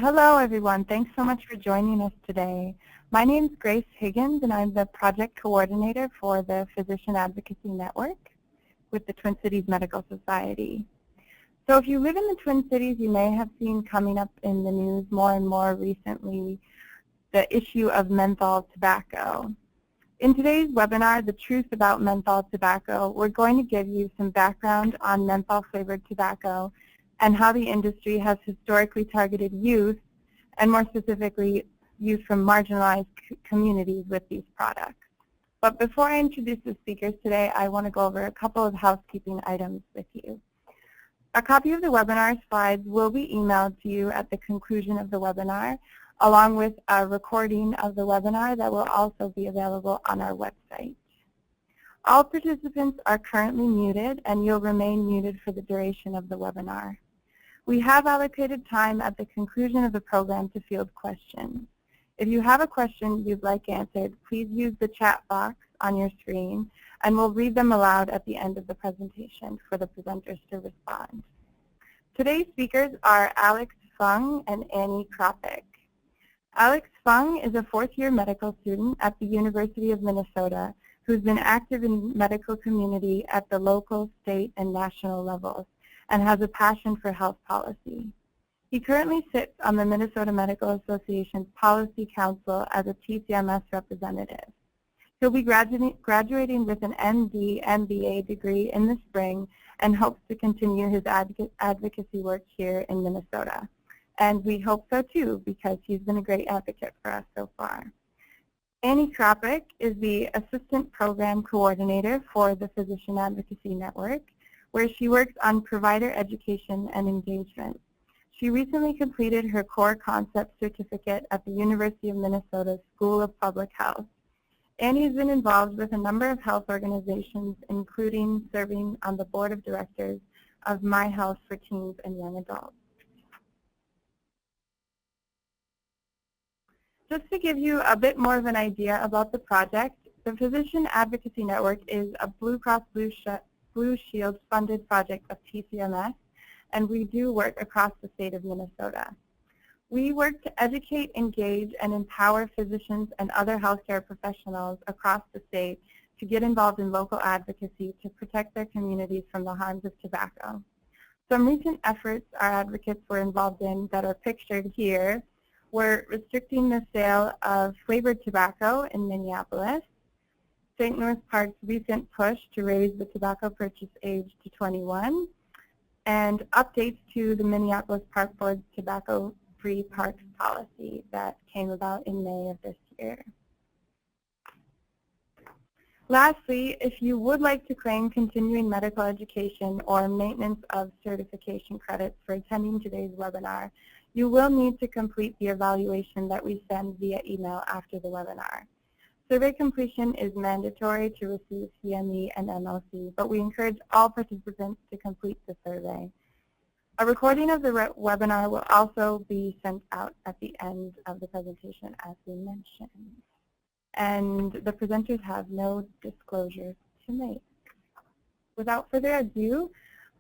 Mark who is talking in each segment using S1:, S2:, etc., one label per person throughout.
S1: Hello, everyone. Thanks so much for joining us today. My name is Grace Higgins, and I'm the project coordinator for the Physician Advocacy Network with the Twin Cities Medical Society. So if you live in the Twin Cities, you may have seen coming up in the news more and more recently the issue of menthol tobacco. In today's webinar, The Truth About Menthol Tobacco, we're going to give you some background on menthol-flavored tobacco and how the industry has historically targeted youth, and more specifically, youth from marginalized communities with these products. But before I introduce the speakers today, I want to go over a couple of housekeeping items with you. A copy of the webinar slides will be emailed to you at the conclusion of the webinar, along with a recording of the webinar that will also be available on our website. All participants are currently muted, and you'll remain muted for the duration of the webinar. We have allocated time at the conclusion of the program to field questions. If you have a question you'd like answered, please use the chat box on your screen, and we'll read them aloud at the end of the presentation for the presenters to respond. Today's speakers are Alex Fung and Annie Kropik. Alex Fung is a fourth-year medical student at the University of Minnesota who's been active in medical community at the local, state, and national levels, and has a passion for health policy. He currently sits on the Minnesota Medical Association's Policy Council as a TCMS representative. He'll be graduating with an MD, MBA degree in the spring and hopes to continue his advocacy work here in Minnesota. And we hope so too, because he's been a great advocate for us so far. Annie Kropik is the Assistant Program Coordinator for the Physician Advocacy Network, where she works on provider education and engagement. She recently completed her core concept certificate at the University of Minnesota School of Public Health. Annie has been involved with a number of health organizations, including serving on the board of directors of My Health for Teens and Young Adults. Just to give you a bit more of an idea about the project, the Physician Advocacy Network is a Blue Cross Blue Shield funded project of TCMS, and we do work across the state of Minnesota. We work to educate, engage, and empower physicians and other healthcare professionals across the state to get involved in local advocacy to protect their communities from the harms of tobacco. Some recent efforts our advocates were involved in that are pictured here were restricting the sale of flavored tobacco in Minneapolis, St. Louis Park's recent push to raise the tobacco purchase age to 21, and updates to the Minneapolis Park Board's tobacco-free parks policy that came about in May of this year. Lastly, if you would like to claim continuing medical education or maintenance of certification credits for attending today's webinar, you will need to complete the evaluation that we send via email after the webinar. Survey completion is mandatory to receive CME and MOC, but we encourage all participants to complete the survey. A recording of the webinar will also be sent out at the end of the presentation, as we mentioned. And the presenters have no disclosures to make. Without further ado,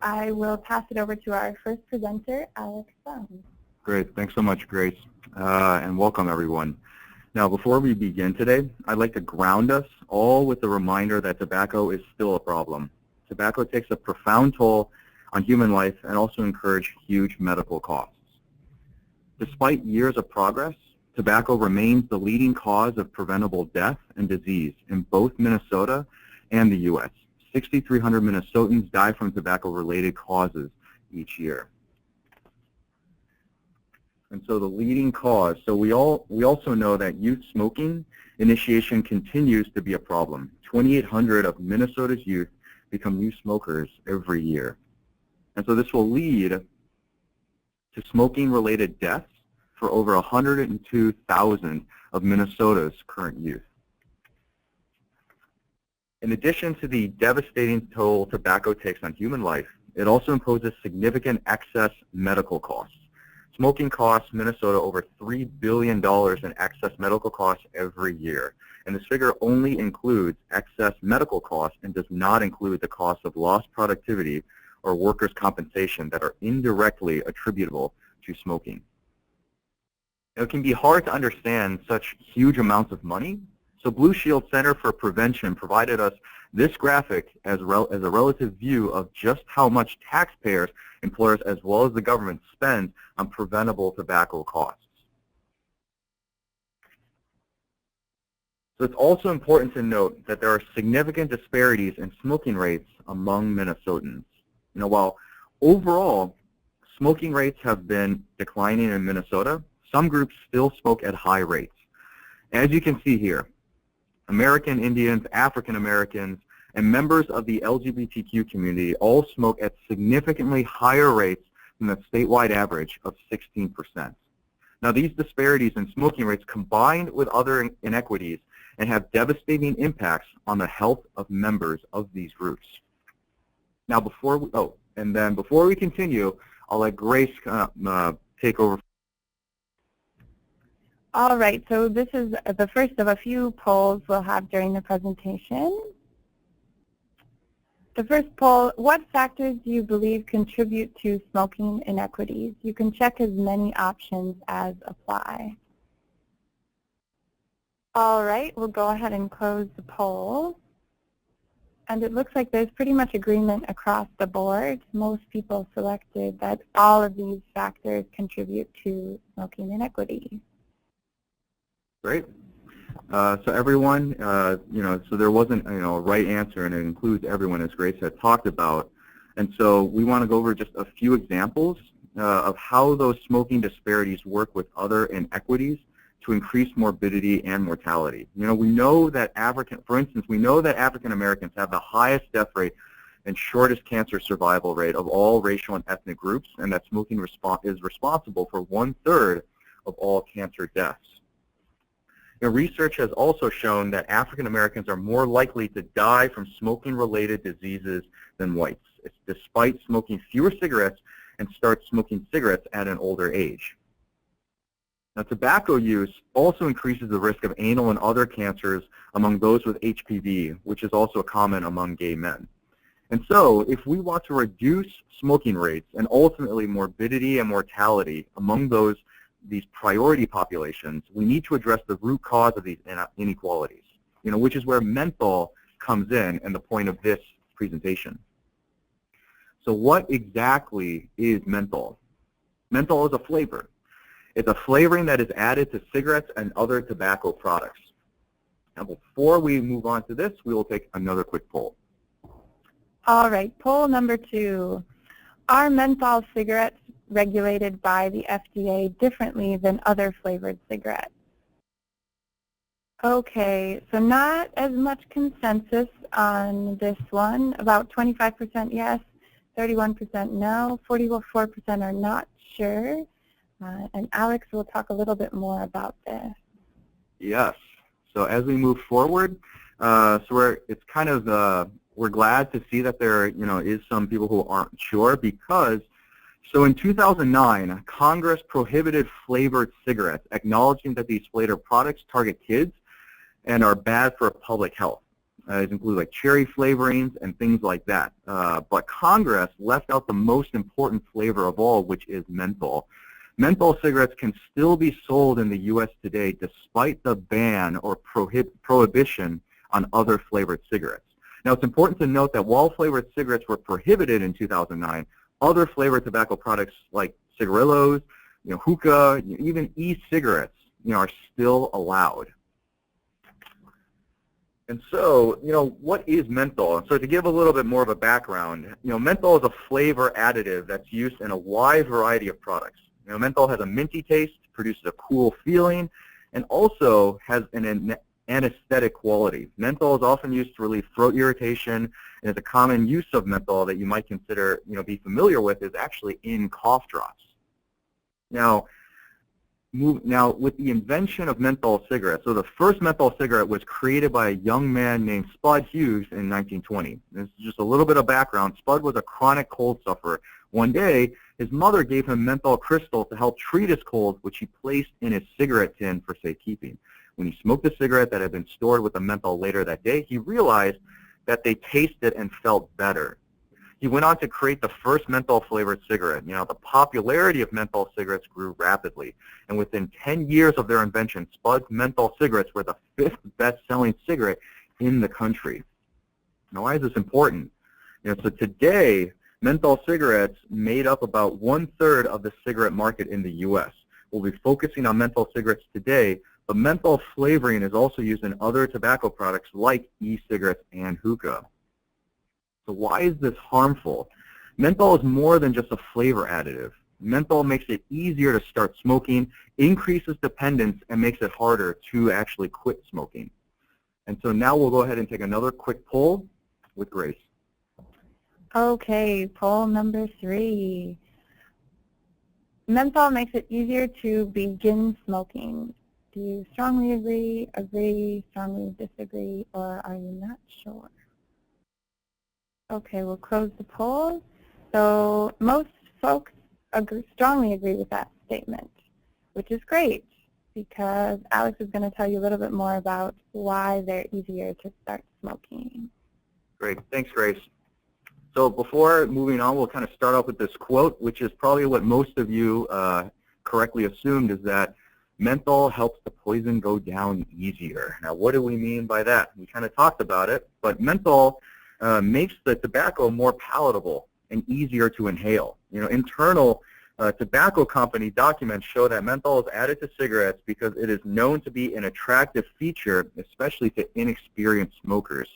S1: I will pass it over to our first presenter, Alex Fung.
S2: Great. Thanks so much, Grace, and welcome, everyone. Now, before we begin today, I'd like to ground us all with the reminder that tobacco is still a problem. Tobacco takes a profound toll on human life and also incurs huge medical costs. Despite years of progress, tobacco remains the leading cause of preventable death and disease in both Minnesota and the U.S. 6,300 Minnesotans die from tobacco-related causes each year. And so the leading cause, so we also know that youth smoking initiation continues to be a problem. 2,800 of Minnesota's youth become new smokers every year. And so this will lead to smoking-related deaths for over 102,000 of Minnesota's current youth. In addition to the devastating toll tobacco takes on human life, it also imposes significant excess medical costs. Smoking costs Minnesota over $3 billion in excess medical costs every year. And this figure only includes excess medical costs and does not include the cost of lost productivity or workers' compensation that are indirectly attributable to smoking. It can be hard to understand such huge amounts of money, so Blue Shield Center for Prevention provided us this graphic as a relative view of just how much taxpayers, employers, as well as the government spend on preventable tobacco costs. So it's also important to note that there are significant disparities in smoking rates among Minnesotans. While overall smoking rates have been declining in Minnesota, some groups still smoke at high rates. As you can see here, American Indians, African Americans, and members of the LGBTQ community all smoke at significantly higher rates than the statewide average of 16%. Now, these disparities in smoking rates combined with other inequities and have devastating impacts on the health of members of these groups. Now, before we continue, I'll let Grace take over.
S1: All right, so this is the first of a few polls we'll have during the presentation. The first poll, what factors do you believe contribute to smoking inequities? You can check as many options as apply. All right, we'll go ahead and close the poll. And it looks like there's pretty much agreement across the board. Most people selected that all of these factors contribute to smoking inequity.
S2: Great. So everyone, so there wasn't, a right answer, and it includes everyone, as Grace had talked about. And so we want to go over just a few examples of how those smoking disparities work with other inequities to increase morbidity and mortality. We know that for instance, we know that African Americans have the highest death rate and shortest cancer survival rate of all racial and ethnic groups, and that smoking is responsible for 1/3 of all cancer deaths. Research has also shown that African Americans are more likely to die from smoking-related diseases than whites, despite smoking fewer cigarettes and start smoking cigarettes at an older age. Now, tobacco use also increases the risk of anal and other cancers among those with HPV, which is also common among gay men. And so, if we want to reduce smoking rates and ultimately morbidity and mortality among these priority populations, we need to address the root cause of these inequalities, which is where menthol comes in and the point of this presentation. So what exactly is menthol? Menthol is a flavor. It's a flavoring that is added to cigarettes and other tobacco products. Now, before we move on to this, we will take another quick poll.
S1: All right, poll number 2. Are menthol cigarettes regulated by the FDA differently than other flavored cigarettes? Okay, so not as much consensus on this one. About 25% yes, 31% no, 44% are not sure. And Alex will talk a little bit more about this.
S2: Yes. So as we move forward, we're glad to see that there is some people who aren't sure, because so in 2009, Congress prohibited flavored cigarettes, acknowledging that these flavored products target kids and are bad for public health. These include like cherry flavorings and things like that. But Congress left out the most important flavor of all, which is menthol. Menthol cigarettes can still be sold in the U.S. today despite the ban or prohibition on other flavored cigarettes. Now, it's important to note that while flavored cigarettes were prohibited in 2009, other flavored tobacco products like cigarillos, hookah, even e-cigarettes, are still allowed. And so, what is menthol? So to give a little bit more of a background, menthol is a flavor additive that's used in a wide variety of products. Menthol has a minty taste, produces a cool feeling, and also has an anesthetic quality. Menthol is often used to relieve throat irritation, and is a common use of menthol that you might consider, be familiar with, is actually in cough drops. Now, with the invention of menthol cigarettes, so the first menthol cigarette was created by a young man named Spud Hughes in 1920. This is just a little bit of background. Spud was a chronic cold sufferer. One day, his mother gave him menthol crystals to help treat his cold, which he placed in his cigarette tin for safekeeping. When he smoked a cigarette that had been stored with the menthol later that day, he realized that they tasted and felt better. He went on to create the first menthol-flavored cigarette. You know, the popularity of menthol cigarettes grew rapidly, and within 10 years of their invention, Spud's menthol cigarettes were the 5th best-selling cigarette in the country. Now, why is this important? You know, so today, menthol cigarettes made up about 1/3 of the cigarette market in the U.S. We'll be focusing on menthol cigarettes today, but menthol flavoring is also used in other tobacco products like e-cigarettes and hookah. So why is this harmful? Menthol is more than just a flavor additive. Menthol makes it easier to start smoking, increases dependence, and makes it harder to actually quit smoking. And so now we'll go ahead and take another quick poll with Grace.
S1: Okay, poll number 3. Menthol makes it easier to begin smoking. Do you strongly agree, strongly disagree, or are you not sure? Okay, we'll close the poll. So most folks strongly agree with that statement, which is great because Alex is going to tell you a little bit more about why they're easier to start smoking.
S2: Great. Thanks, Grace. So before moving on, we'll kind of start off with this quote, which is probably what most of you correctly assumed, is that menthol helps the poison go down easier. Now, what do we mean by that? We kind of talked about it, but menthol makes the tobacco more palatable and easier to inhale. You know, internal tobacco company documents show that menthol is added to cigarettes because it is known to be an attractive feature, especially to inexperienced smokers.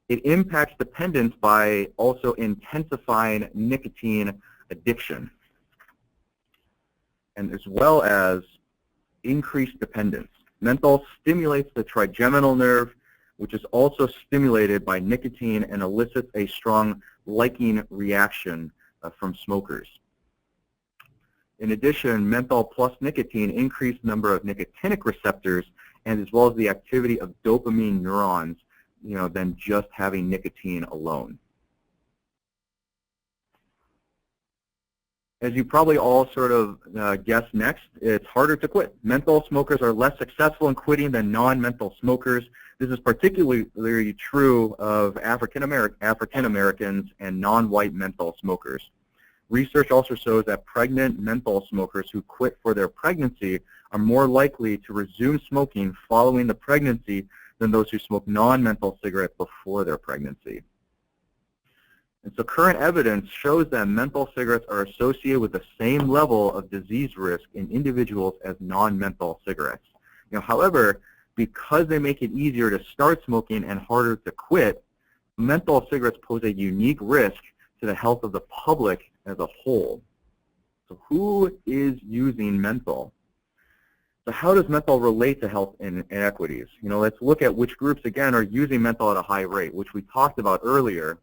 S2: It impacts dependence by also intensifying nicotine addiction, and as well as increased dependence. Menthol stimulates the trigeminal nerve, which is also stimulated by nicotine and elicits a strong liking reaction from smokers. In addition, menthol plus nicotine increased number of nicotinic receptors and as well as the activity of dopamine neurons, you know, than just having nicotine alone. As you probably all sort of guessed next, it's harder to quit. Menthol smokers are less successful in quitting than non-menthol smokers. This is particularly true of African Americans and non-white menthol smokers. Research also shows that pregnant menthol smokers who quit for their pregnancy are more likely to resume smoking following the pregnancy than those who smoke non-menthol cigarettes before their pregnancy. And so current evidence shows that menthol cigarettes are associated with the same level of disease risk in individuals as non-menthol cigarettes. You know, however, because they make it easier to start smoking and harder to quit, menthol cigarettes pose a unique risk to the health of the public as a whole. So who is using menthol? So how does menthol relate to health inequities? You know, let's look at which groups, again, are using menthol at a high rate, which we talked about earlier.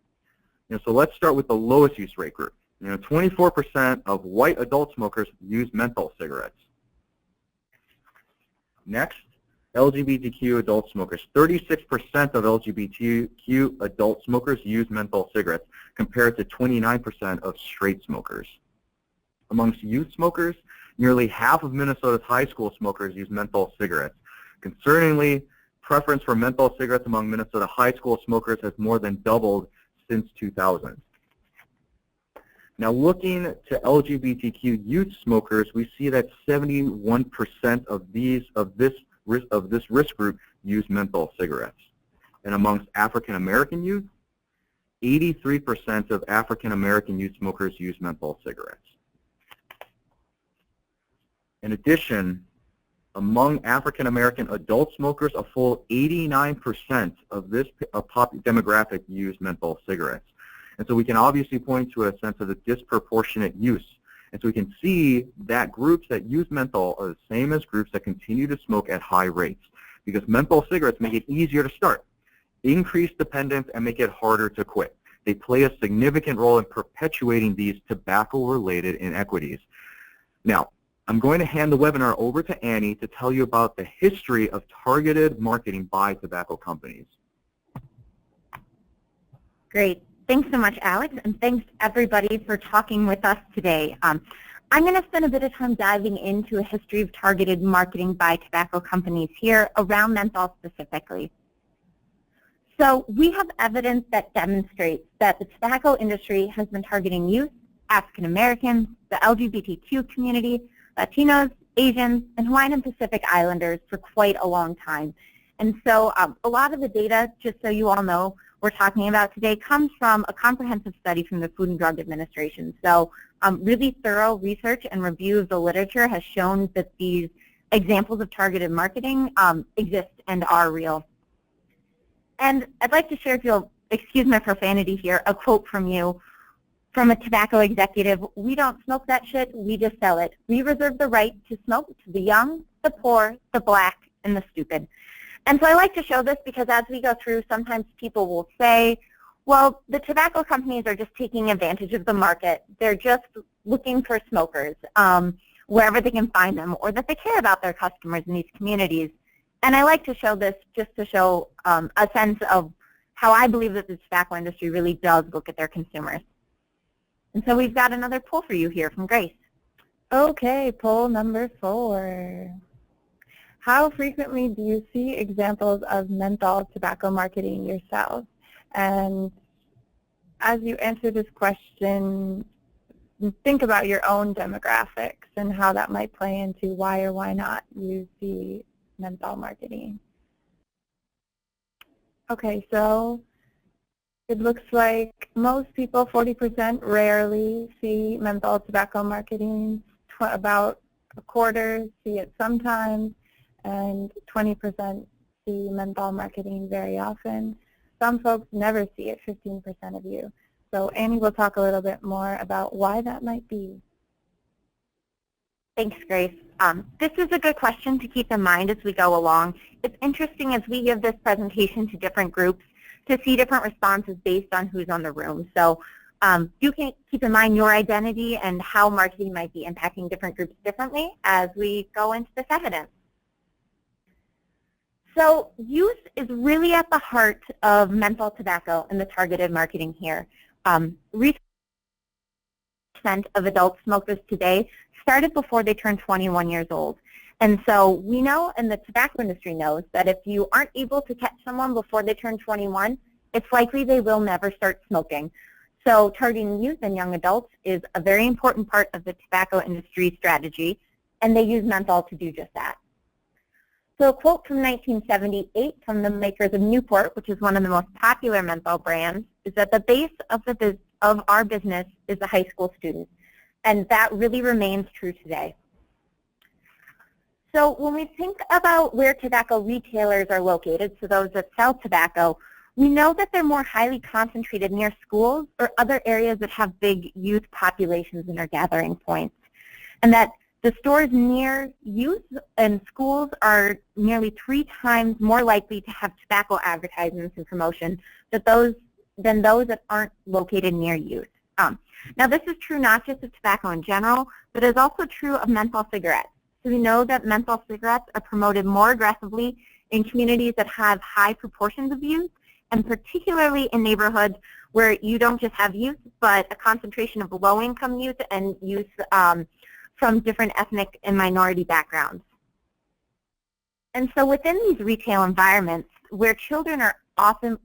S2: You know, so let's start with the lowest use rate group. You know, 24% of white adult smokers use menthol cigarettes. Next, LGBTQ adult smokers. 36% of LGBTQ adult smokers use menthol cigarettes, compared to 29% of straight smokers. Amongst youth smokers, nearly half of Minnesota's high school smokers use menthol cigarettes. Concerningly, preference for menthol cigarettes among Minnesota high school smokers has more than doubled since 2000. Now, looking to LGBTQ youth smokers, we see that 71% of this risk group use menthol cigarettes. And amongst African American youth, 83% of African American youth smokers use menthol cigarettes. In addition, among African American adult smokers, a full 89% of this demographic use menthol cigarettes. And so we can obviously point to a sense of the disproportionate use. And so we can see that groups that use menthol are the same as groups that continue to smoke at high rates, because menthol cigarettes make it easier to start, increase dependence, and make it harder to quit. They play a significant role in perpetuating these tobacco-related inequities. Now, I'm going to hand the webinar over to Annie to tell you about the history of targeted marketing by tobacco companies.
S3: Great. Thanks so much, Alex, and thanks everybody for talking with us today. I'm going to spend a bit of time diving into a history of targeted marketing by tobacco companies here around menthol specifically. So we have evidence that demonstrates that the tobacco industry has been targeting youth, African Americans, the LGBTQ community, Latinos, Asians, and Hawaiian and Pacific Islanders for quite a long time. And so a lot of the data, just so you all know, we're talking about today comes from a comprehensive study from the Food and Drug Administration. So really thorough research and review of the literature has shown that these examples of targeted marketing exist and are real. And I'd like to share, if you'll excuse my profanity here, a quote from you from a tobacco executive. "We don't smoke that shit, we just sell it. We reserve the right to smoke to the young, the poor, the black, and the stupid." And so I like to show this because as we go through, sometimes people will say, well, the tobacco companies are just taking advantage of the market. They're just looking for smokers wherever they can find them, or that they care about their customers in these communities. And I like to show this just to show a sense of how I believe that the tobacco industry really does look at their consumers. And so we've got another poll for you here from Grace.
S1: Okay, poll number 4. How frequently do you see examples of menthol tobacco marketing yourself? And as you answer this question, think about your own demographics and how that might play into why or why not you see menthol marketing. Okay, so it looks like most people, 40%, rarely see menthol tobacco marketing. About a quarter see it sometimes, and 20% see menthol marketing very often. Some folks never see it, 15% of you. So Annie will talk a little bit more about why that might be.
S3: Thanks, Grace. This is a good question to keep in mind as we go along. It's interesting as we give this presentation to different groups to see different responses based on who's on the room. So you can keep in mind your identity and how marketing might be impacting different groups differently as we go into this evidence. So youth is really at the heart of menthol tobacco and the targeted marketing here. Research of adult smokers today started before they turned 21 years old. And so we know, and the tobacco industry knows, that if you aren't able to catch someone before they turn 21, it's likely they will never start smoking. So targeting youth and young adults is a very important part of the tobacco industry strategy, and they use menthol to do just that. So a quote from 1978 from the makers of Newport, which is one of the most popular menthol brands, is that the base of our business is the high school student. And that really remains true today. So when we think about where tobacco retailers are located, so those that sell tobacco, we know that they're more highly concentrated near schools or other areas that have big youth populations and are gathering points. And that the stores near youth and schools are nearly 3 times more likely to have tobacco advertisements and promotion than those that aren't located near youth. Now this is true not just of tobacco in general, but is also true of menthol cigarettes. So we know that menthol cigarettes are promoted more aggressively in communities that have high proportions of youth, and particularly in neighborhoods where you don't just have youth, but a concentration of low-income youth and youth from different ethnic and minority backgrounds. And so within these retail environments where children are often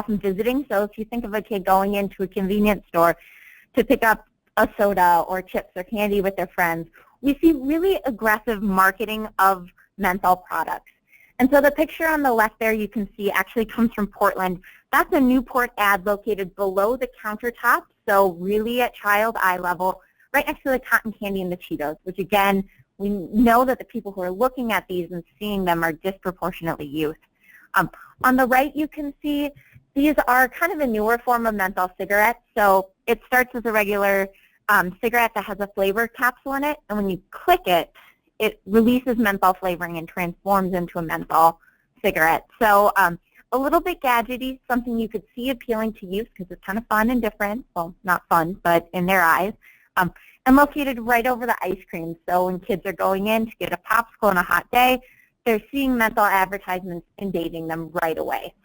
S3: visiting, so if you think of a kid going into a convenience store to pick up a soda or chips or candy with their friends, we see really aggressive marketing of menthol products. And so the picture on the left there you can see actually comes from Portland. That's a Newport ad located below the countertop, so really at child eye level, right next to the cotton candy and the Cheetos, which again, we know that the people who are looking at these and seeing them are disproportionately youth. On the right you can see these are kind of a newer form of menthol cigarette. So it starts as a regular cigarette that has a flavor capsule in it, and when you click it, it releases menthol flavoring and transforms into a menthol cigarette. So a little bit gadgety, something you could see appealing to youth because it's kind of fun and different. Well, not fun, but in their eyes. And located right over the ice cream. So when kids are going in to get a popsicle on a hot day, they're seeing menthol advertisements and dating them right away.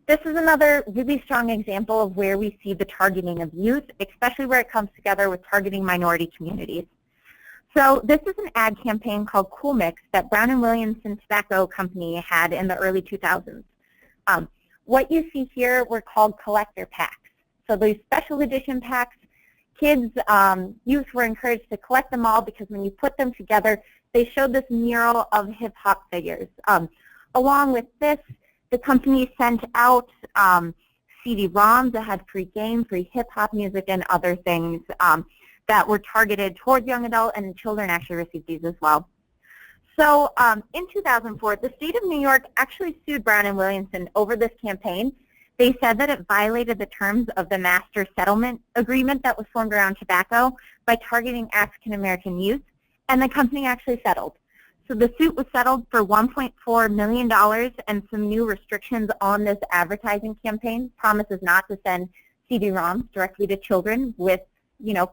S3: This is another really strong example of where we see the targeting of youth, especially where it comes together with targeting minority communities. So this is an ad campaign called Cool Mix that Brown & Williamson Tobacco Company had in the early 2000s. What you see here were called collector packs. So these special edition packs, kids, youth were encouraged to collect them all because when you put them together, they showed this mural of hip-hop figures. Along with this, the company sent out CD-ROMs that had free games, free hip-hop music, and other things that were targeted towards young adults, and children actually received these as well. So in 2004, the state of New York actually sued Brown & Williamson over this campaign. They said that it violated the terms of the master settlement agreement that was formed around tobacco by targeting African-American youth, and the company actually settled. So the suit was settled for $1.4 million and some new restrictions on this advertising campaign, promises not to send CD-ROMs directly to children with,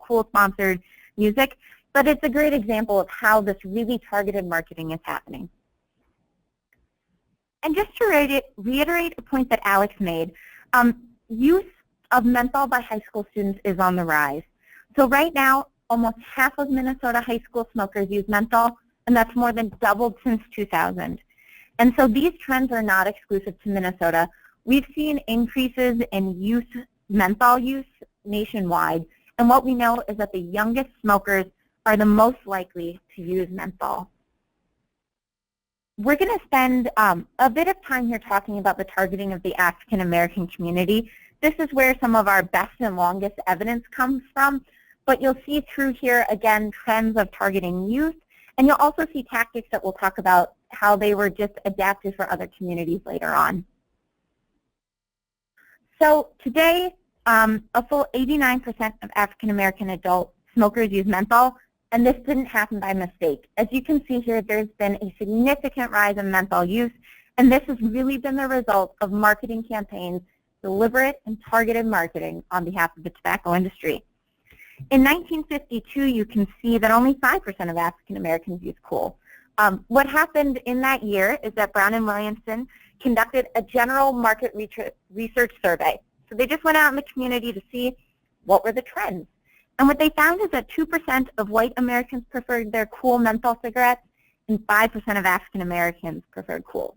S3: cool sponsored music. But it's a great example of how this really targeted marketing is happening. And just to reiterate a point that Alex made, use of menthol by high school students is on the rise. So right now, almost half of Minnesota high school smokers use menthol, and that's more than doubled since 2000. And so these trends are not exclusive to Minnesota. We've seen increases in menthol use nationwide, and what we know is that the youngest smokers are the most likely to use menthol. We're going to spend a bit of time here talking about the targeting of the African American community. This is where some of our best and longest evidence comes from, but you'll see through here, again, trends of targeting youth, and you'll also see tactics that we'll talk about how they were just adapted for other communities later on. So today, a full 89% of African American adult smokers use menthol, and this didn't happen by mistake. As you can see here, there's been a significant rise in menthol use, and this has really been the result of marketing campaigns, deliberate and targeted marketing on behalf of the tobacco industry. In 1952, you can see that only 5% of African Americans use cool. What happened in that year is that Brown & Williamson conducted a general market research survey. So they just went out in the community to see what were the trends. And what they found is that 2% of white Americans preferred their cool menthol cigarettes, and 5% of African Americans preferred cool.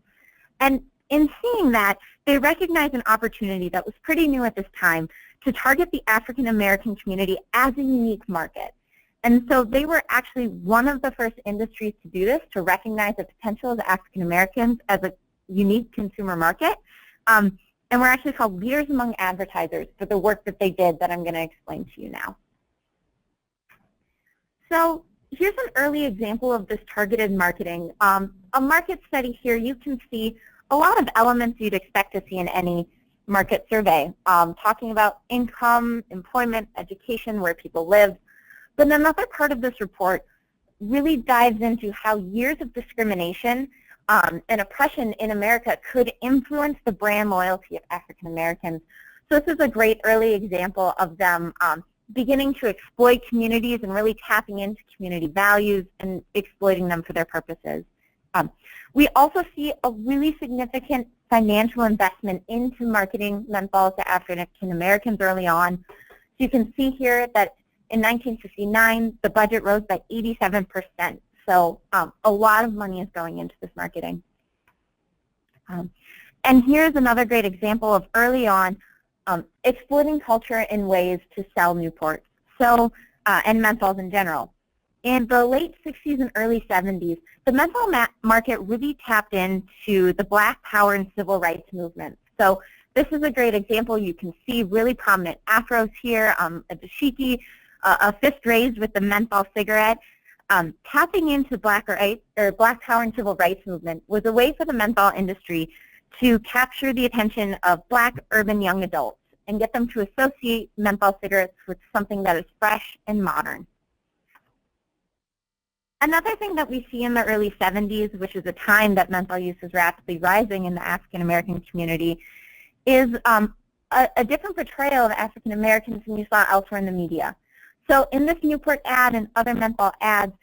S3: And in seeing that, they recognized an opportunity that was pretty new at this time to target the African American community as a unique market. And so they were actually one of the first industries to do this, to recognize the potential of African Americans as a unique consumer market. And we're actually called leaders among advertisers for the work that they did that I'm going to explain to you now. So here's an early example of this targeted marketing. A market study here, you can see a lot of elements you'd expect to see in any market survey, talking about income, employment, education, where people live. But another part of this report really dives into how years of discrimination and oppression in America could influence the brand loyalty of African Americans. So this is a great early example of them beginning to exploit communities and really tapping into community values and exploiting them for their purposes. We also see a really significant financial investment into marketing menthol to African Americans early on. So you can see here that in 1959, the budget rose by 87%. So a lot of money is going into this marketing. And here's another great example of early on exploiting culture in ways to sell Newport, and menthols in general. In the late 60s and early 70s, the menthol market really tapped into the Black Power and civil rights movement. So this is a great example. You can see really prominent afros here, a dashiki, a fist raised with the menthol cigarette. Tapping into Black Power and civil rights movement was a way for the menthol industry to capture the attention of Black urban young adults and get them to associate menthol cigarettes with something that is fresh and modern. Another thing that we see in the early 70s, which is a time that menthol use is rapidly rising in the African American community, is a different portrayal of African Americans than you saw elsewhere in the media. So in this Newport ad and other menthol ads,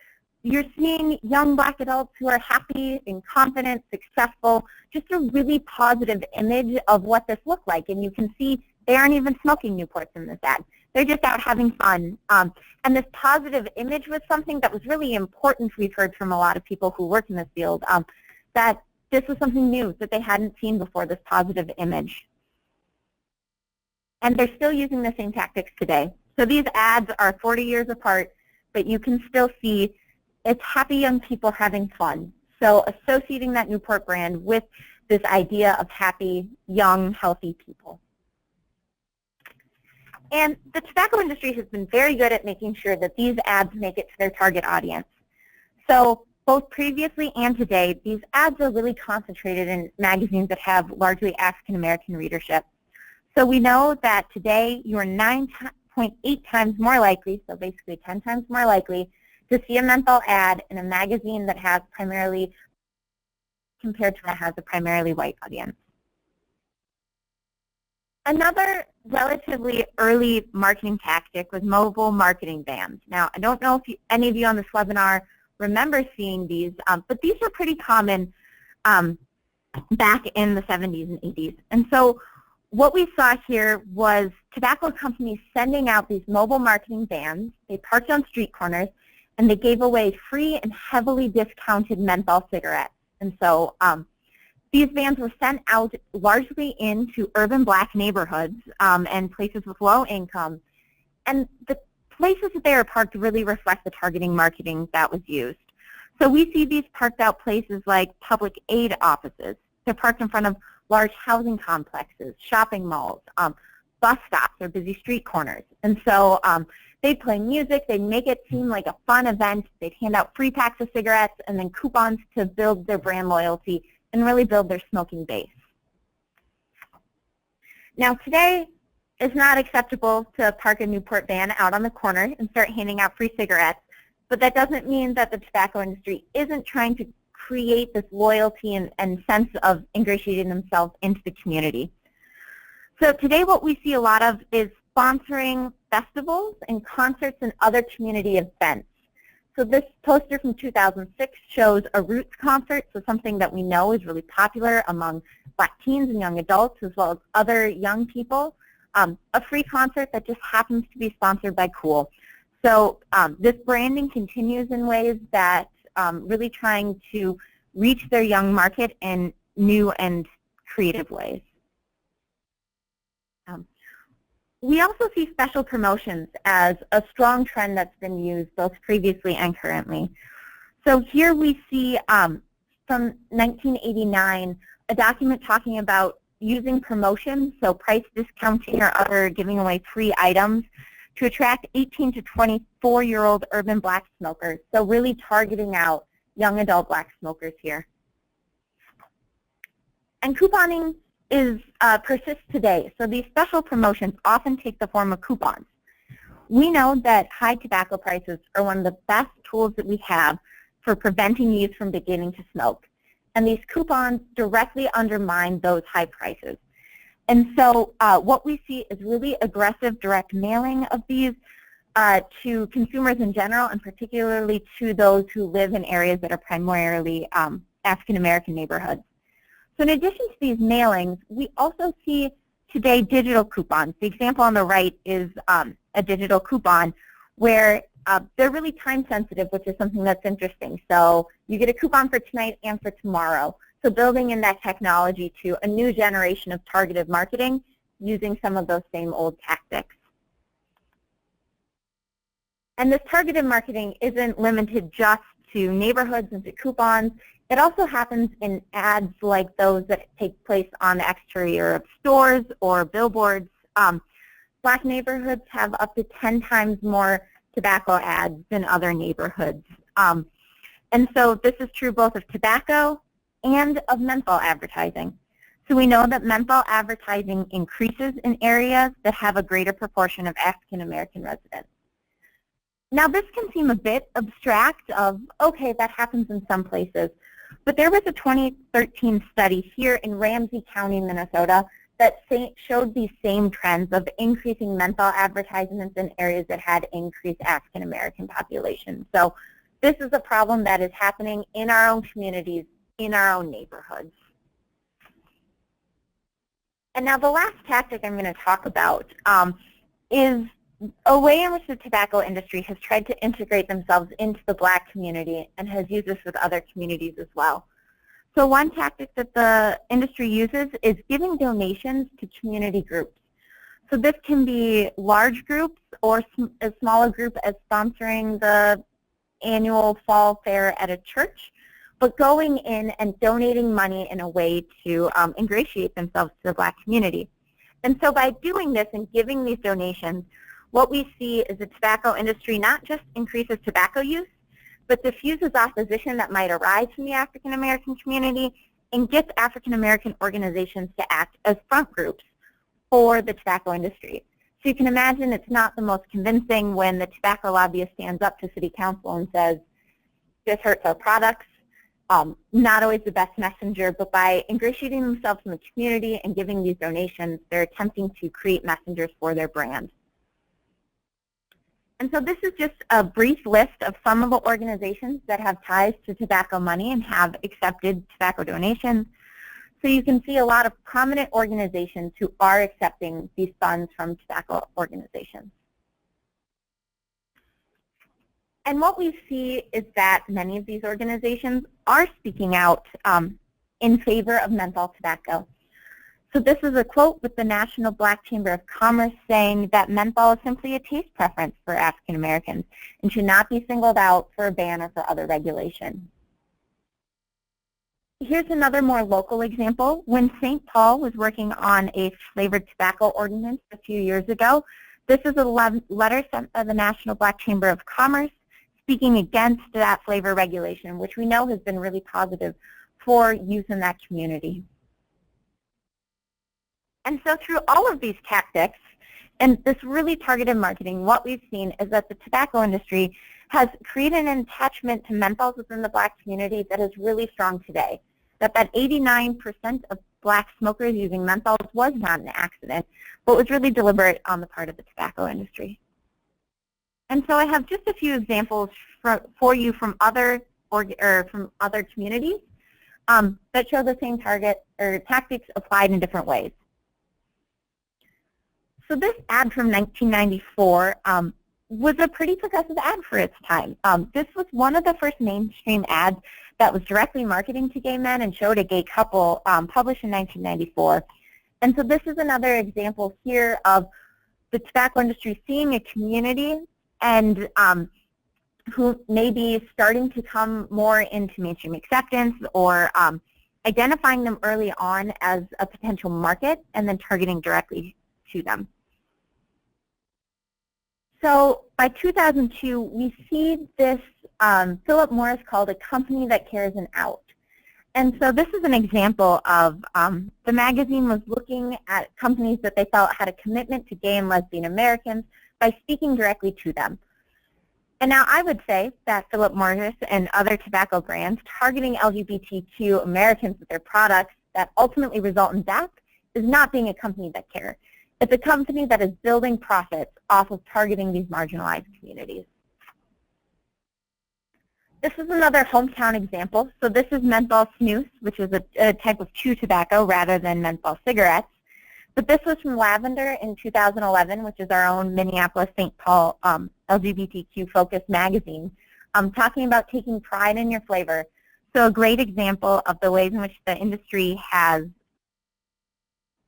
S3: you're seeing young Black adults who are happy and confident, successful, just a really positive image of what this looked like. And you can see they aren't even smoking Newports in this ad. They're just out having fun. And this positive image was something that was really important. We've heard from a lot of people who work in this field that this was something new that they hadn't seen before, this positive image. And they're still using the same tactics today. So these ads are 40 years apart, but you can still see it's happy young people having fun. So associating that Newport brand with this idea of happy, young, healthy people. And the tobacco industry has been very good at making sure that these ads make it to their target audience. So both previously and today, these ads are really concentrated in magazines that have largely African American readership. So we know that today you are 9.8 times more likely, so basically 10 times more likely, to see a menthol ad in a magazine that has primarily, compared to that has a primarily white audience. Another relatively early marketing tactic was mobile marketing vans. Now, I don't know if any of you on this webinar remember seeing these, but these were pretty common back in the 70s and 80s. And so what we saw here was tobacco companies sending out these mobile marketing vans. They parked on street corners, and they gave away free and heavily discounted menthol cigarettes. And so these vans were sent out largely into urban black neighborhoods and places with low income. And the places that they are parked really reflect the targeting marketing that was used. So we see these parked out places like public aid offices. They're parked in front of large housing complexes, shopping malls, bus stops, or busy street corners. And so they'd play music, they'd make it seem like a fun event, they'd hand out free packs of cigarettes and then coupons to build their brand loyalty and really build their smoking base. Now today, it's not acceptable to park a Newport van out on the corner and start handing out free cigarettes, but that doesn't mean that the tobacco industry isn't trying to create this loyalty and sense of ingratiating themselves into the community. So today what we see a lot of is sponsoring festivals and concerts and other community events. So this poster from 2006 shows a Roots concert, so something that we know is really popular among Black teens and young adults as well as other young people. A free concert that just happens to be sponsored by Cool. So this branding continues in ways that really trying to reach their young market in new and creative ways. We also see special promotions as a strong trend that's been used both previously and currently. So here we see from 1989 a document talking about using promotions, so price discounting or other giving away free items to attract 18 to 24-year-old urban black smokers, so really targeting out young adult black smokers here. And couponing persists today, so these special promotions often take the form of coupons. We know that high tobacco prices are one of the best tools that we have for preventing youth from beginning to smoke, and these coupons directly undermine those high prices. And so what we see is really aggressive direct mailing of these to consumers in general, and particularly to those who live in areas that are primarily African American neighborhoods. So in addition to these mailings, we also see today digital coupons. The example on the right is a digital coupon where they're really time sensitive, which is something that's interesting. So you get a coupon for tonight and for tomorrow. So building in that technology to a new generation of targeted marketing using some of those same old tactics. And this targeted marketing isn't limited just to neighborhoods and to coupons. It also happens in ads like those that take place on the exterior of stores or billboards. Black neighborhoods have up to 10 times more tobacco ads than other neighborhoods. And so this is true both of tobacco and of menthol advertising. So we know that menthol advertising increases in areas that have a greater proportion of African American residents. Now this can seem a bit abstract of, okay, that happens in some places, but there was a 2013 study here in Ramsey County, Minnesota that showed these same trends of increasing menthol advertisements in areas that had increased African American populations. So this is a problem that is happening in our own communities, in our own neighborhoods. And now the last tactic I'm going to talk about is a way in which the tobacco industry has tried to integrate themselves into the Black community and has used this with other communities as well. So one tactic that the industry uses is giving donations to community groups. So this can be large groups or a smaller group as sponsoring the annual fall fair at a church, but going in and donating money in a way to ingratiate themselves to the Black community. And so by doing this and giving these donations, what we see is the tobacco industry not just increases tobacco use, but diffuses opposition that might arise from the African American community and gets African American organizations to act as front groups for the tobacco industry. So you can imagine it's not the most convincing when the tobacco lobbyist stands up to city council and says, this hurts our products. Not always the best messenger, but by ingratiating themselves in the community and giving these donations, they're attempting to create messengers for their brand. And so this is just a brief list of some of the organizations that have ties to tobacco money and have accepted tobacco donations. So you can see a lot of prominent organizations who are accepting these funds from tobacco organizations. And what we see is that many of these organizations are speaking out in favor of menthol tobacco. So this is a quote with the National Black Chamber of Commerce saying that menthol is simply a taste preference for African Americans and should not be singled out for a ban or for other regulation. Here's another more local example. When St. Paul was working on a flavored tobacco ordinance a few years ago, this is a letter sent by the National Black Chamber of Commerce speaking against that flavor regulation, which we know has been really positive for use in that community. And so through all of these tactics and this really targeted marketing, what we've seen is that the tobacco industry has created an attachment to menthols within the Black community that is really strong today. That 89% of Black smokers using menthols was not an accident, but was really deliberate on the part of the tobacco industry. And so I have just a few examples for you from other communities that show the same target or tactics applied in different ways. So this ad from 1994 was a pretty progressive ad for its time. This was one of the first mainstream ads that was directly marketing to gay men and showed a gay couple published in 1994. And so this is another example here of the tobacco industry seeing a community and who may be starting to come more into mainstream acceptance or identifying them early on as a potential market and then targeting directly to them. So by 2002, we see this Philip Morris called a company that cares an out. And so this is an example of the magazine was looking at companies that they felt had a commitment to gay and lesbian Americans by speaking directly to them. And now I would say that Philip Morris and other tobacco brands targeting LGBTQ Americans with their products that ultimately result in death is not being a company that cares. It's a company that is building profits off of targeting these marginalized communities. This is another hometown example. So this is menthol snus, which is a type of chew tobacco rather than menthol cigarettes. But this was from Lavender in 2011, which is our own Minneapolis-St. Paul LGBTQ-focused magazine, talking about taking pride in your flavor. So a great example of the ways in which the industry has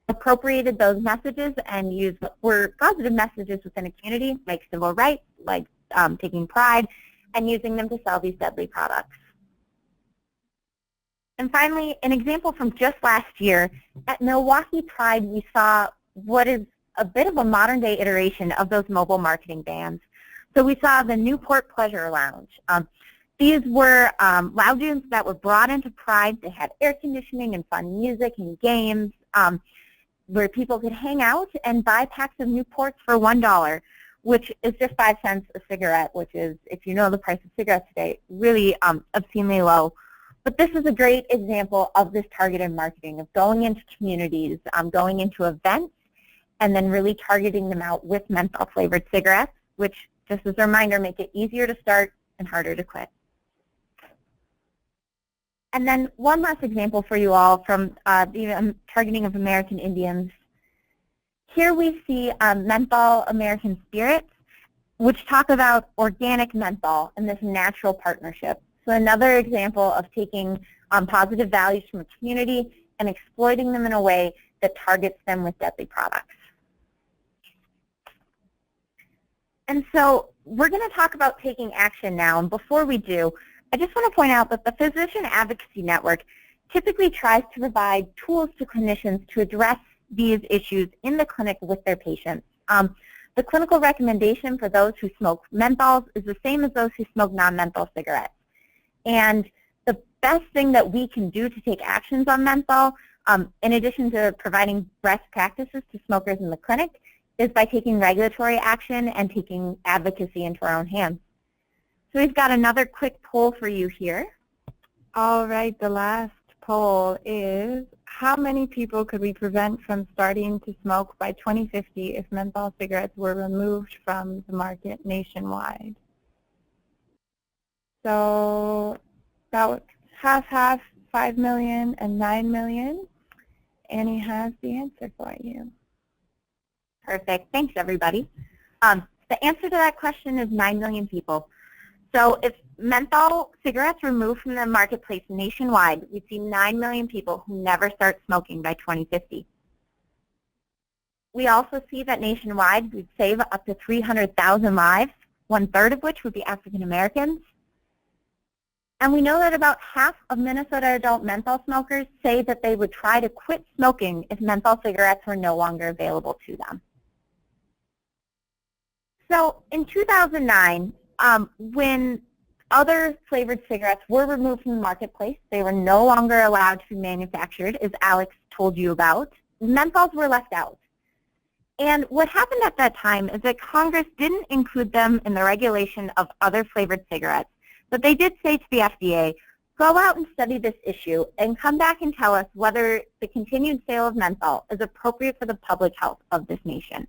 S3: appropriated those messages and used what were positive messages within a community, like civil rights, like taking pride, and using them to sell these deadly products. And finally, an example from just last year, at Milwaukee Pride, we saw what is a bit of a modern-day iteration of those mobile marketing bans. So we saw the Newport Pleasure Lounge. These were lounges that were brought into Pride. They had air conditioning and fun music and games where people could hang out and buy packs of Newports for $1, which is just 5 cents a cigarette, which is, if you know the price of cigarettes today, really obscenely low. But this is a great example of this targeted marketing, of going into communities, going into events, and then really targeting them out with menthol-flavored cigarettes, which, just as a reminder, make it easier to start and harder to quit. And then one last example for you all from the targeting of American Indians. Here we see Menthol American Spirits, which talk about organic menthol and this natural partnership. So another example of taking positive values from a community and exploiting them in a way that targets them with deadly products. And so we're going to talk about taking action now. And before we do, I just want to point out that the Physician Advocacy Network typically tries to provide tools to clinicians to address these issues in the clinic with their patients. The clinical recommendation for those who smoke menthols is the same as those who smoke non-menthol cigarettes. And the best thing that we can do to take actions on menthol, in addition to providing best practices to smokers in the clinic, is by taking regulatory action and taking advocacy into our own hands. So we've got another quick poll for you here.
S1: All right, the last poll is, how many people could we prevent from starting to smoke by 2050 if menthol cigarettes were removed from the market nationwide? So about half, 5 million and 9 million. Annie has the answer for you.
S3: Perfect. Thanks, everybody. The answer to that question is 9 million people. So if menthol cigarettes were removed from the marketplace nationwide, we'd see 9 million people who never start smoking by 2050. We also see that nationwide we'd save up to 300,000 lives, 1/3 of which would be African Americans. And we know that about half of Minnesota adult menthol smokers say that they would try to quit smoking if menthol cigarettes were no longer available to them. So in 2009, when other flavored cigarettes were removed from the marketplace, they were no longer allowed to be manufactured, as Alex told you about. Menthols were left out. And what happened at that time is that Congress didn't include them in the regulation of other flavored cigarettes, but they did say to the FDA, go out and study this issue and come back and tell us whether the continued sale of menthol is appropriate for the public health of this nation.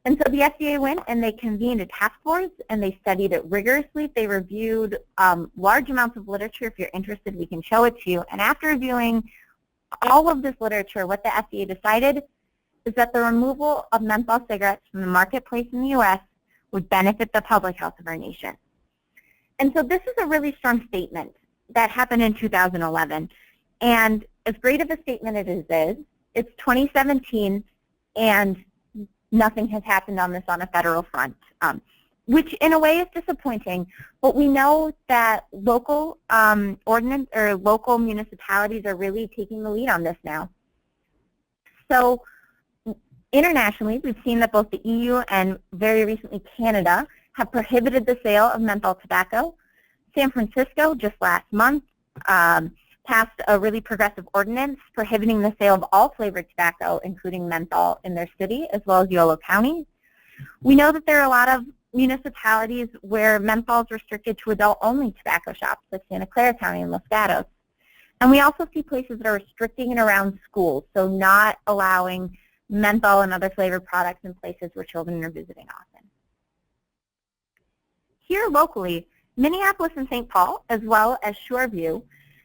S3: And so the FDA went and they convened a task force and they studied it rigorously. They reviewed large amounts of literature. If you're interested, we can show it to you. And after reviewing all of this literature, what the FDA decided is that the removal of menthol cigarettes from the marketplace in the U.S. would benefit the public health of our nation. And so this is a really strong statement that happened in 2011. And as great of a statement it is, it's 2017 and nothing has happened on this on a federal front, which in a way is disappointing. But we know that local ordinance or local municipalities are really taking the lead on this now. So internationally, we've seen that both the EU and very recently Canada have prohibited the sale of menthol tobacco. San Francisco just last month passed a really progressive ordinance prohibiting the sale of all flavored tobacco, including menthol, in their city, as well as Yolo County. We know that there are a lot of municipalities where menthol is restricted to adult-only tobacco shops, like Santa Clara County and Los Gatos. And we also see places that are restricting it around schools, so not allowing menthol and other flavored products in places where children are visiting often. Here locally, Minneapolis and St. Paul, as well as Shoreview,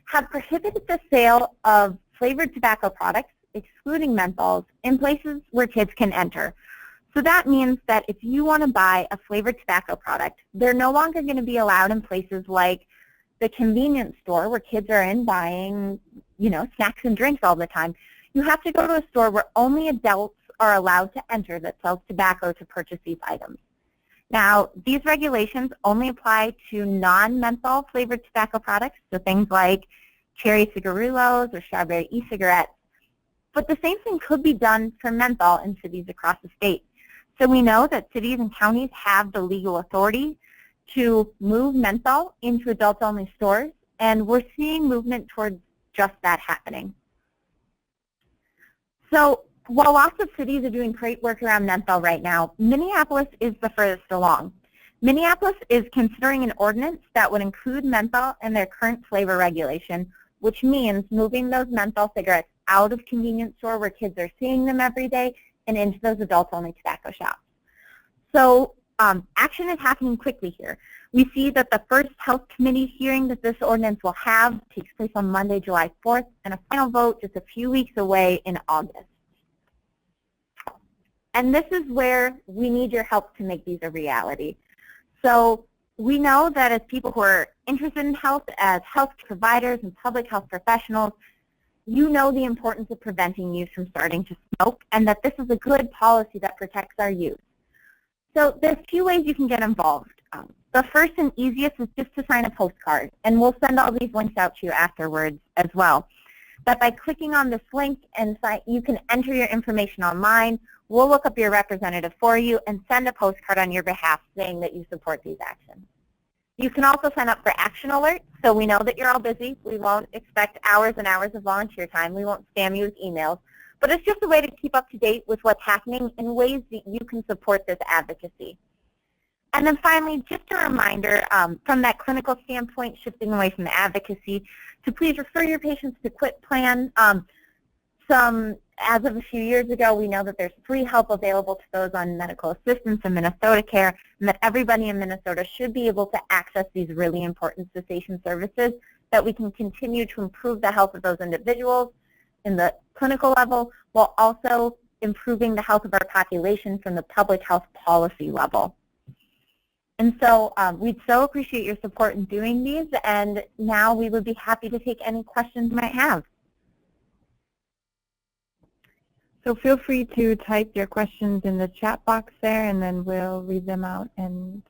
S3: have prohibited the sale of flavored tobacco products, excluding menthols, in places where kids can enter. So that means that if you want to buy a flavored tobacco product, they're no longer going to be allowed in places like the convenience store where kids are in buying, snacks and drinks all the time. You have to go to a store where only adults are allowed to enter that sells tobacco to purchase these items. Now, these regulations only apply to non-menthol flavored tobacco products, so things like cherry cigarillos or strawberry e-cigarettes. But the same thing could be done for menthol in cities across the state. So we know that cities and counties have the legal authority to move menthol into adult-only stores, and we're seeing movement towards just that happening. So while lots of cities are doing great work around menthol right now, Minneapolis is the furthest along. Minneapolis is considering an ordinance that would include menthol in their current flavor regulation, which means moving those menthol cigarettes out of convenience store where kids are seeing them every day and into those adult-only tobacco shops. So action is happening quickly here. We see that the first Health Committee hearing that this ordinance will have takes place on Monday, July 4th, and a final vote just a few weeks away in August. And this is where we need your help to make these a reality. So we know that as people who are interested in health, as health providers and public health professionals, you know the importance of preventing youth from starting to smoke, and that this is a good policy that protects our youth. So there's a few ways you can get involved. The first and easiest is just to sign a postcard, and we'll send all these links out to you afterwards as well. But by clicking on this link, and you can enter your information online. We'll look up your representative for you and send a postcard on your behalf saying that you support these actions. You can also sign up for action alerts, so we know that you're all busy. We won't expect hours and hours of volunteer time. We won't spam you with emails. But it's just a way to keep up to date with what's happening in ways that you can support this advocacy. And then finally, just a reminder from that clinical standpoint, shifting away from the advocacy, to please refer your patients to QUIT plan. As of a few years ago, we know that there's free help available to those on medical assistance and Minnesota Care, and that everybody in Minnesota should be able to access these really important cessation services, that we can continue to improve the health of those individuals in the clinical level, while also improving the health of our population from the public health policy level. And so we'd so appreciate your support in doing these, and now we would be happy to take any questions you might have.
S1: So feel free to type your questions in the chat box there, and then we'll read them out and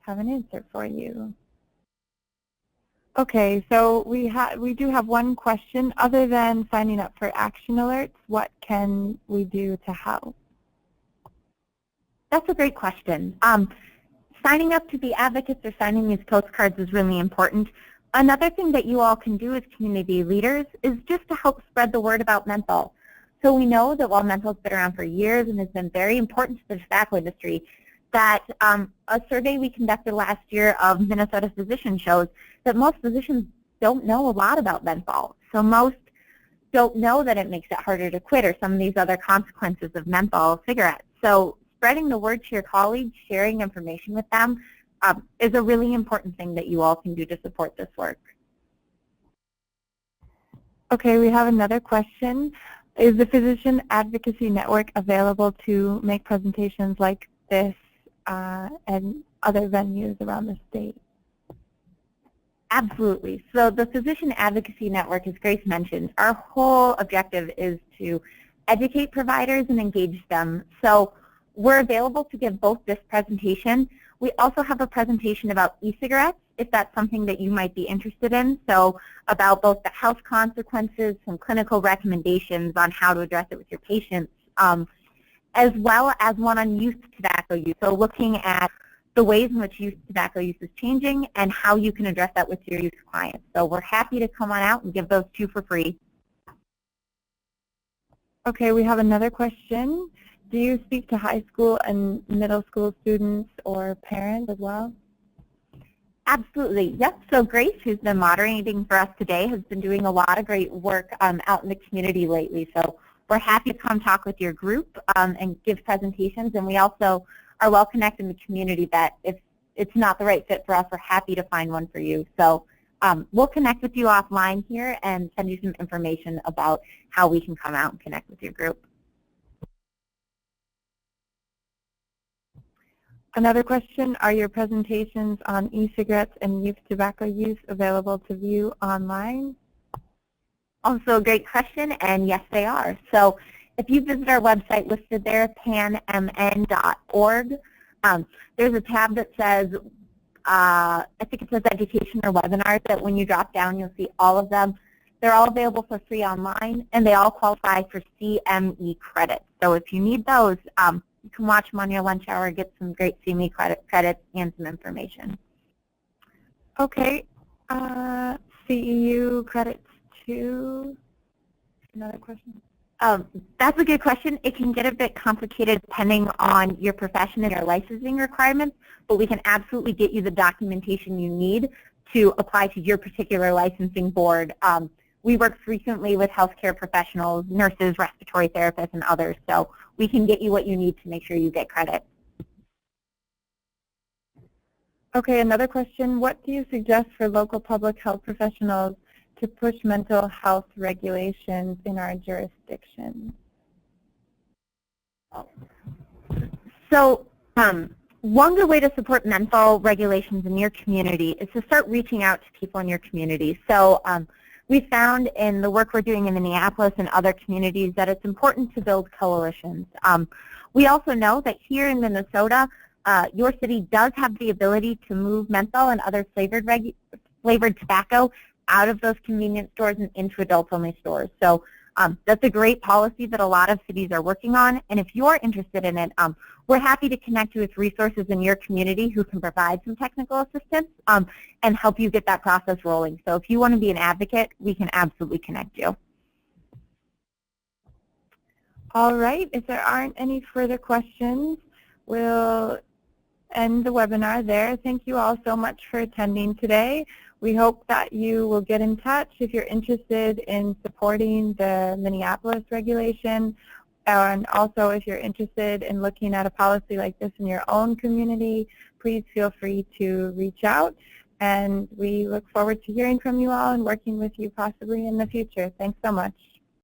S1: have an answer for you. Okay, so we do have one question. Other than signing up for action alerts, what can we do to help?
S3: That's a great question. Signing up to be advocates or signing these postcards is really important. Another thing that you all can do as community leaders is just to help spread the word about menthol. So we know that while menthol's been around for years and has been very important to the tobacco industry, that a survey we conducted last year of Minnesota physicians shows that most physicians don't know a lot about menthol. So most don't know that it makes it harder to quit or some of these other consequences of menthol cigarettes. So spreading the word to your colleagues, sharing information with them is a really important thing that you all can do to support this work.
S1: Okay, we have another question. Is the Physician Advocacy Network available to make presentations like this and other venues around the state?
S3: Absolutely. So the Physician Advocacy Network, as Grace mentioned, our whole objective is to educate providers and engage them. So we're available to give both this presentation. We also have a presentation about e-cigarettes, if that's something that you might be interested in. So about both the health consequences, some clinical recommendations on how to address it with your patients, as well as one on youth tobacco use. So looking at the ways in which youth tobacco use is changing and how you can address that with your youth clients. So we're happy to come on out and give those two for free.
S1: Okay, we have another question. Do you speak to high school and middle school students or parents as well?
S3: Absolutely. Yep. So Grace, who's been moderating for us today, has been doing a lot of great work out in the community lately. So we're happy to come talk with your group and give presentations. And we also are well connected in the community that if it's not the right fit for us, we're happy to find one for you. So we'll connect with you offline here and send you some information about how we can come out and connect with your group.
S1: Another question, are your presentations on e-cigarettes and youth tobacco use available to view online?
S3: Also a great question, and yes, they are. So if you visit our website listed there, panmn.org, there's a tab that says, I think it says education or webinars, that when you drop down, you'll see all of them. They're all available for free online, and they all qualify for CME credits. So if you need those, you can watch them on your lunch hour, get some great CME credits and some information.
S1: Okay, CEU credits too. Another question?
S3: That's a good question. It can get a bit complicated depending on your profession and your licensing requirements, but we can absolutely get you the documentation you need to apply to your particular licensing board. We work frequently with healthcare professionals, nurses, respiratory therapists, and others, so we can get you what you need to make sure you get credit.
S1: Okay, another question. What do you suggest for local public health professionals to push mental health regulations in our jurisdiction?
S3: So one good way to support menthol regulations in your community is to start reaching out to people in your community. So we found in the work we're doing in Minneapolis and other communities that it's important to build coalitions. We also know that here in Minnesota, your city does have the ability to move menthol and other flavored tobacco out of those convenience stores and into adult-only stores. So that's a great policy that a lot of cities are working on. And if you're interested in it, we're happy to connect you with resources in your community who can provide some technical assistance and help you get that process rolling. So if you want to be an advocate, we can absolutely connect you.
S1: All right. If there aren't any further questions, we'll end the webinar there. Thank you all so much for attending today. We hope that you will get in touch if you're interested in supporting the Minneapolis regulation, and also if you're interested in looking at a policy like this in your own community, please feel free to reach out. And we look forward to hearing from you all and working with you possibly in the future. Thanks so much.